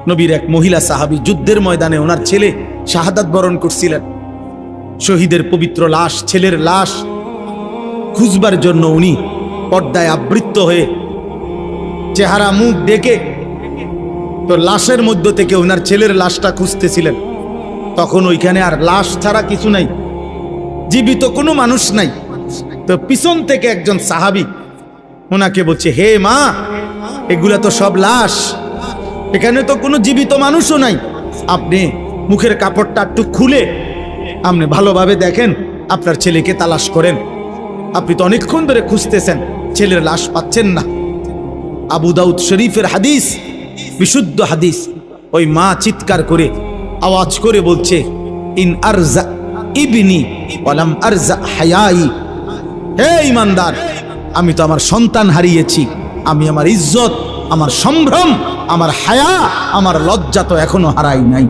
নবীর এক মহিলা সাহাবী যুদ্ধের ময়দানে ওনার ছেলে শাহাদাত বরণ করছিলেন। শহীদের পবিত্র লাশ, ছেলের লাশ খুঁজবার জন্য উনি পর্দায় আবৃত হয়ে চেহারা মুখ ডেকে তো লাশের মধ্য থেকে ওনার ছেলের লাশটা খুঁজতেছিলেন। তখন ওইখানে আর লাশ ছাড়া কিছু নাই, জীবিত কোনো মানুষ নাই। তো পিছন থেকে একজন সাহাবী ওনাকে বলছে, হে মা, এগুলা তো সব লাশ, এখানে তো কোনো জীবিত মানুষও নাই। আপনি মুখের কাপড়টা একটু খুলে আপনি ভালোভাবে দেখেন, আপনার ছেলেকে তালাশ করেন। আপনি তো অনেকক্ষণ ধরে খুঁজতেছেন, ছেলের লাশ পাচ্ছেন না। আবু দাউদ শরীফের হাদিস, বিশুদ্ধ হাদিস। ওই মা চিৎকার করে আওয়াজ করে বলছে, ইন আরজা ইবনি ওয়ালাম আরজা হায়াই। হে ঈমানদার, আমি তো আমার সন্তান হারিয়েছি, আমি আমার ইজ্জত, আমার সম্ভ্রম, আমার হায়া, আমার লজ্জা তো এখনো হারাই নাই।